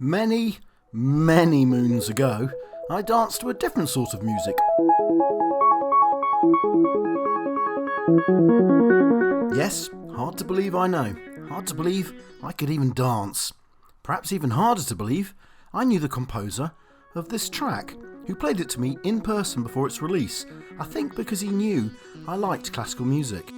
Many, many moons ago, I danced to a different sort of music. Yes, hard to believe, I know. Hard to believe I could even dance. Perhaps even harder to believe, I knew the composer of this track, who played it to me in person before its release. I think because he knew I liked classical music.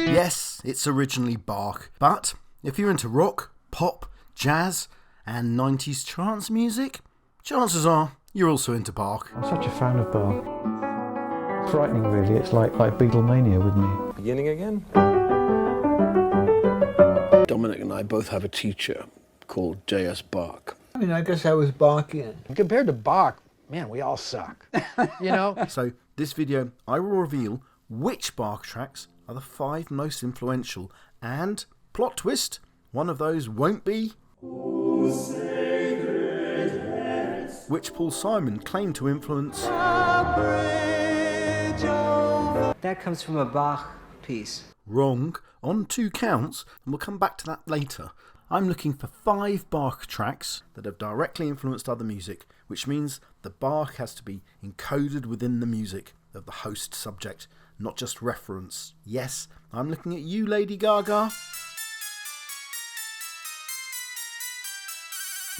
Yes, it's originally Bach, but if you're into rock, pop, jazz and 90s trance music, chances are you're also into Bach. I'm such a fan of Bach. Frightening really, it's like Beatlemania with me. Beginning again? Dominic and I both have a teacher called J.S. Bach. I mean, I guess I was Bachian. Compared to Bach, man, we all suck. You know? So, this video, I will reveal which Bach tracks are the 5 most influential, and, plot twist, one of those won't be which Paul Simon claimed to influence. That comes from a Bach piece. Wrong on 2 counts, and we'll come back to that later. I'm looking for 5 Bach tracks that have directly influenced other music, which means the Bach has to be encoded within the music of the host subject, not just reference. Yes, I'm looking at you, Lady Gaga.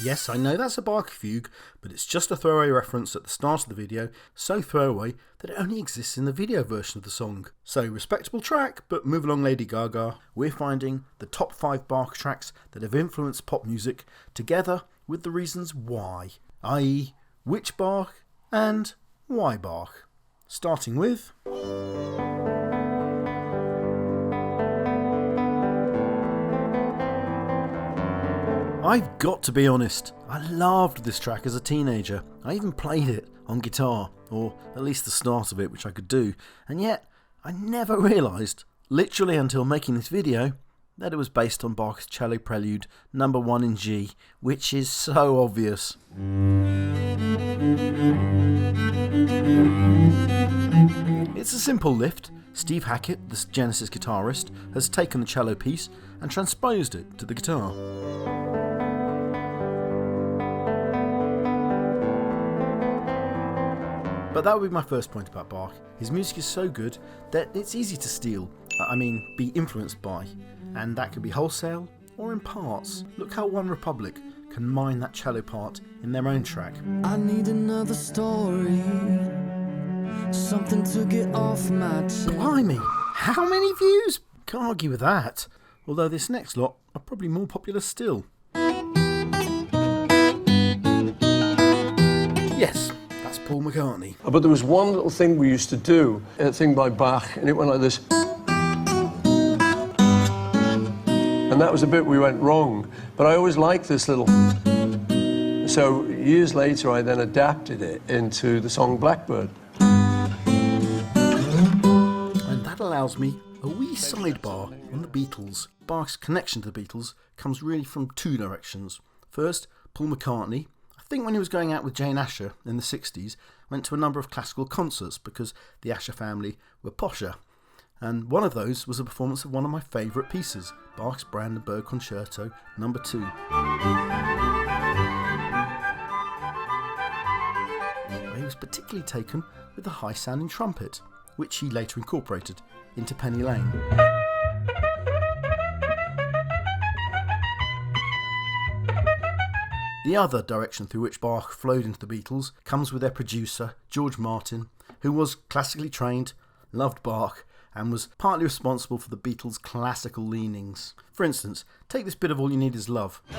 Yes, I know that's a Bach fugue, but it's just a throwaway reference at the start of the video, so throwaway that it only exists in the video version of the song. So, respectable track, but move along, Lady Gaga. We're finding the top 5 Bach tracks that have influenced pop music, together with the reasons why, i.e. which Bach and why Bach. Starting with... I've got to be honest, I loved this track as a teenager. I even played it on guitar, or at least the start of it, which I could do, and yet I never realised, literally until making this video, that it was based on Bach's Cello Prelude No. 1 in G, which is so obvious. It's a simple lift. Steve Hackett, the Genesis guitarist, has taken the cello piece and transposed it to the guitar. But that would be my first point about Bach. His music is so good that it's easy to steal, be influenced by, and that could be wholesale or in parts. Look how One Republic can mine that cello part in their own track. I need another story, something to get off my chest. Blimey, how many views? Can't argue with that. Although this next lot are probably more popular still. Yes, that's Paul McCartney. But there was one little thing we used to do, a thing by Bach, and it went like this. And that was a bit we went wrong. But I always liked this little... So years later, I then adapted it into the song Blackbird. And that allows me a wee sidebar on the Beatles. Bach's connection to the Beatles comes really from 2 directions. First, Paul McCartney, I think when he was going out with Jane Asher in the 60s, went to a number of classical concerts because the Asher family were posher. And one of those was a performance of one of my favourite pieces, Bach's Brandenburg Concerto No. 2. He was particularly taken with the high-sounding trumpet, which he later incorporated into Penny Lane. The other direction through which Bach flowed into the Beatles comes with their producer, George Martin, who was classically trained, loved Bach, and was partly responsible for the Beatles' classical leanings. For instance, take this bit of All You Need Is Love. You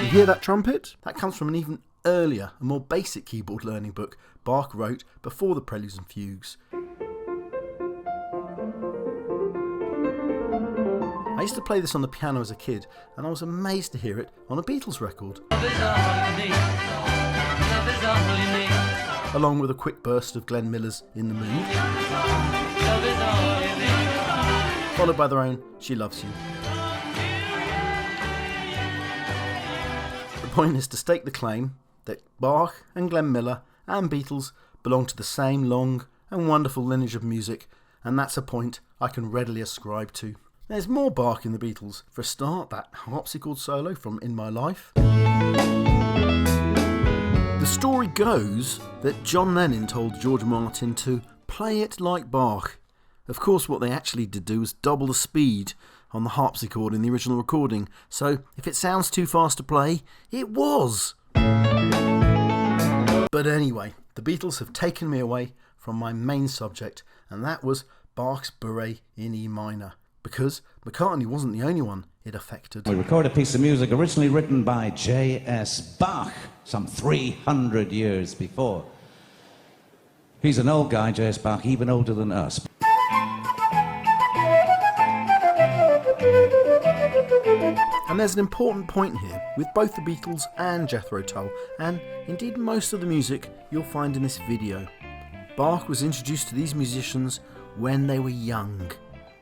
hear that trumpet? That comes from an even earlier and more basic keyboard learning book Bach wrote before the Preludes and Fugues. I used to play this on the piano as a kid, and I was amazed to hear it on a Beatles record. Along with a quick burst of Glenn Miller's In the Mood, followed by their own She Loves You. The point is to stake the claim that Bach and Glenn Miller and Beatles belong to the same long and wonderful lineage of music, and that's a point I can readily ascribe to. There's more Bach in the Beatles. For a start, that harpsichord solo from In My Life. The story goes that John Lennon told George Martin to play it like Bach. Of course, what they actually did do was double the speed on the harpsichord in the original recording, so if it sounds too fast to play, it was. But anyway, the Beatles have taken me away from my main subject, and that was Bach's Bourrée in E minor, because McCartney wasn't the only one it affected. We record a piece of music originally written by J.S. Bach some 300 years before. He's an old guy, J.S. Bach, even older than us. And there's an important point here with both the Beatles and Jethro Tull, and indeed most of the music you'll find in this video. Bach was introduced to these musicians when they were young,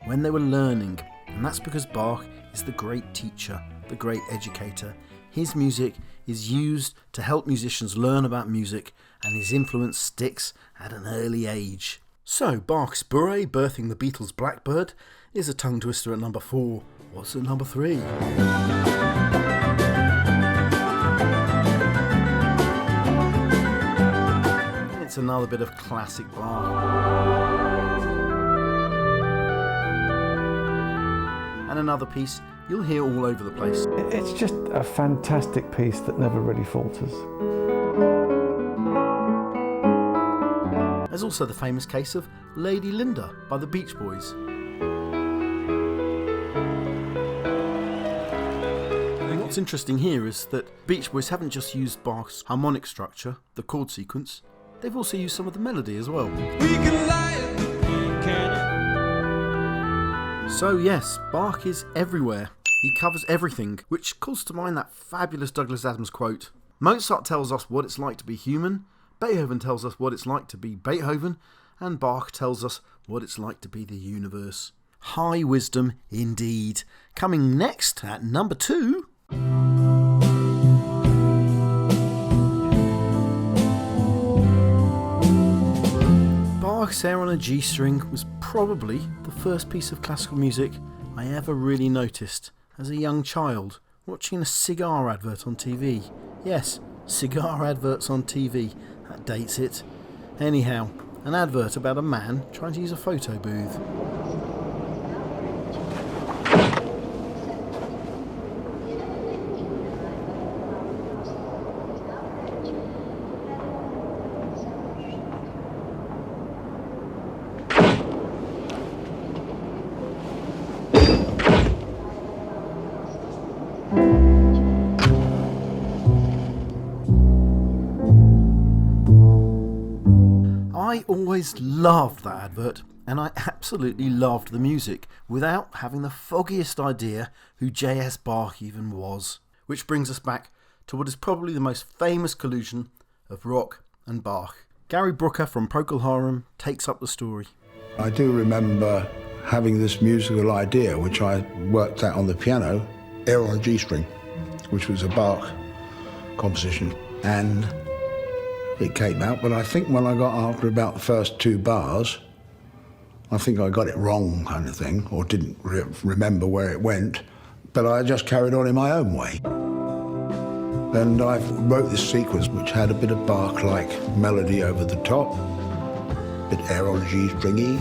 when they were learning, and that's because Bach is the great teacher, the great educator. His music is used to help musicians learn about music, and his influence sticks at an early age. So Bach's Bourrée, birthing the Beatles' Blackbird, is a tongue twister at number 4. What's at number 3? It's another bit of classic Bach. And another piece you'll hear all over the place. It's just a fantastic piece that never really falters. There's also the famous case of Lady Linda by the Beach Boys. And what's interesting here is that Beach Boys haven't just used Bach's harmonic structure, the chord sequence, they've also used some of the melody as well. So yes, Bach is everywhere. He covers everything, which calls to mind that fabulous Douglas Adams quote. Mozart tells us what it's like to be human, Beethoven tells us what it's like to be Beethoven, and Bach tells us what it's like to be the universe. High wisdom indeed. Coming next at number 2... Bach's Air on a G-string was probably the first piece of classical music I ever really noticed as a young child, watching a cigar advert on TV. Yes, cigar adverts on TV. That dates it. Anyhow, an advert about a man trying to use a photo booth. I always loved that advert, and I absolutely loved the music without having the foggiest idea who J.S. Bach even was. Which brings us back to what is probably the most famous collusion of rock and Bach. Gary Brooker from Procol Harum takes up the story. I do remember having this musical idea, which I worked out on the piano, Air on a G-string, which was a Bach composition, and it came out, but I think when I got after about the first 2 bars, I think I got it wrong kind of thing, or didn't remember where it went, but I just carried on in my own way. And I wrote this sequence which had a bit of Bach-like melody over the top, a bit air on G-stringy.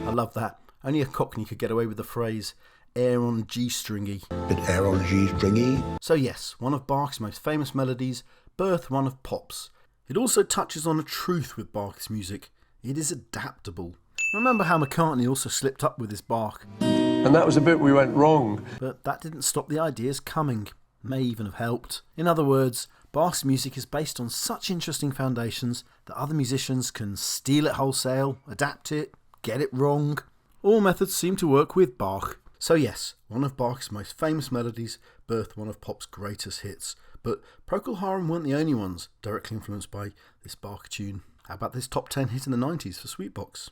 I love that. Only a Cockney could get away with the phrase air on G-stringy. Bit air on G-stringy. So yes, one of Bach's most famous melodies, birthed one of pop's. It also touches on a truth with Bach's music. It is adaptable. Remember how McCartney also slipped up with his Bach. And that was a bit we went wrong. But that didn't stop the ideas coming. May even have helped. In other words, Bach's music is based on such interesting foundations that other musicians can steal it wholesale, adapt it, get it wrong. All methods seem to work with Bach. So yes, one of Bach's most famous melodies birthed one of pop's greatest hits. But Procol Harum weren't the only ones directly influenced by this Bach tune. How about this top 10 hit in the 90s for Sweetbox?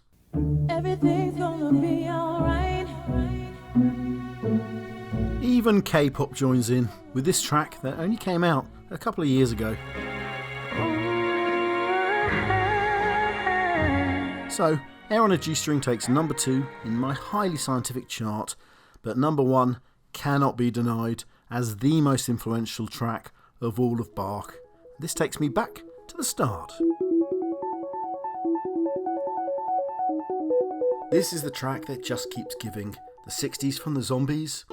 Everything's gonna be alright. Even K-pop joins in with this track that only came out a couple of years ago. So, Air on a G-string takes number 2 in my highly scientific chart, but number 1 cannot be denied as the most influential track of all of Bach. This takes me back to the start. This is the track that just keeps giving. The 60s from the Zombies.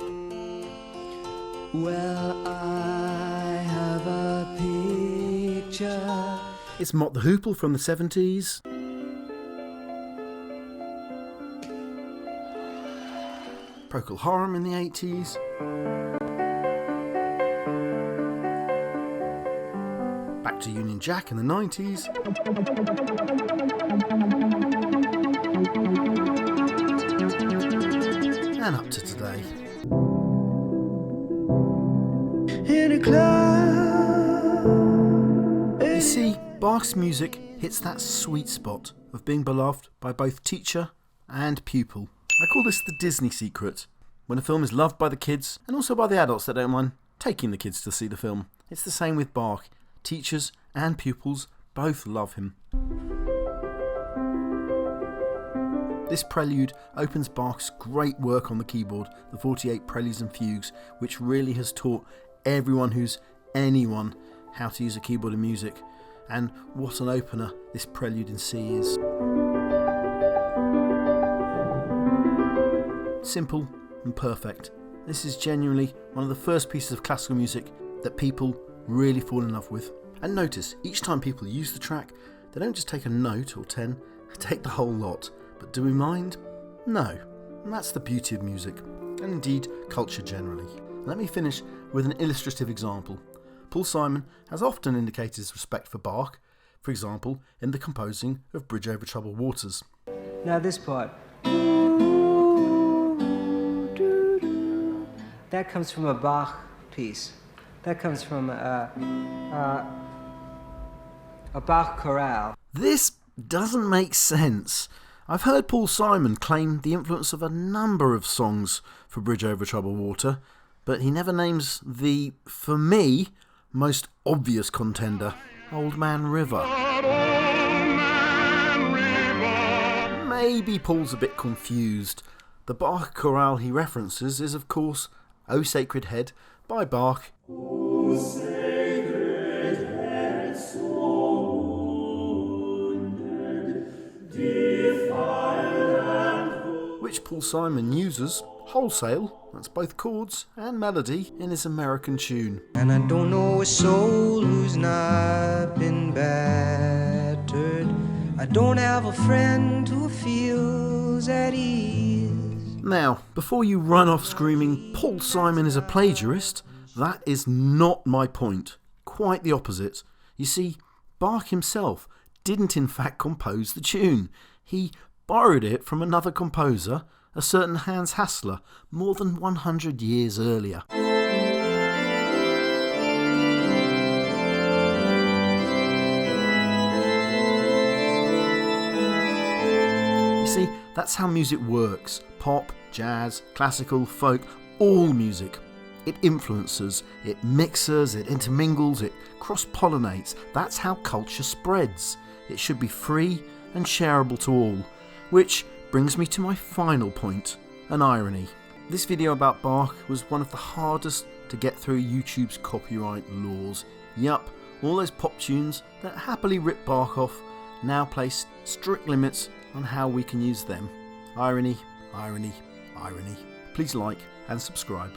Well, I have a picture. It's Mott the Hoople from the 70s. Procol Harum in the 80s. Back to Union Jack in the 90s. And up to today. In a club. You see, Bach's music hits that sweet spot of being beloved by both teacher and pupil. I call this the Disney secret. When a film is loved by the kids and also by the adults that don't mind taking the kids to see the film. It's the same with Bach. Teachers and pupils both love him. This prelude opens Bach's great work on the keyboard, the 48 Preludes and Fugues, which really has taught everyone who's anyone how to use a keyboard in music. And what an opener this Prelude in C is. Simple and perfect. This is genuinely one of the first pieces of classical music that people really fall in love with. And notice, each time people use the track, they don't just take a note or 10, they take the whole lot. But do we mind? No. And that's the beauty of music, and indeed culture generally. Let me finish with an illustrative example. Paul Simon has often indicated his respect for Bach, for example, in the composing of Bridge Over Troubled Waters. Now this part. That comes from a Bach piece. That comes from a Bach chorale. This doesn't make sense. I've heard Paul Simon claim the influence of a number of songs for Bridge Over Troubled Water, but he never names the, for me, most obvious contender, Old Man River. Maybe Paul's a bit confused. The Bach chorale he references is, of course, O Sacred Head by Bach, which Paul Simon uses wholesale, that's both chords and melody, in his American tune. And I don't know a soul who's not been battered. I don't have a friend who feels at ease. Now, before you run off screaming, Paul Simon is a plagiarist, that is not my point. Quite the opposite. You see, Bach himself didn't in fact compose the tune. He borrowed it from another composer, a certain Hans Hassler, more than 100 years earlier. You see, that's how music works. Pop, jazz, classical, folk, all music. It influences, it mixes, it intermingles, it cross-pollinates. That's how culture spreads. It should be free and shareable to all. Which brings me to my final point, an irony. This video about Bach was one of the hardest to get through YouTube's copyright laws. Yup, all those pop tunes that happily rip Bach off now place strict limits on how we can use them. Irony, irony, irony. Please like and subscribe.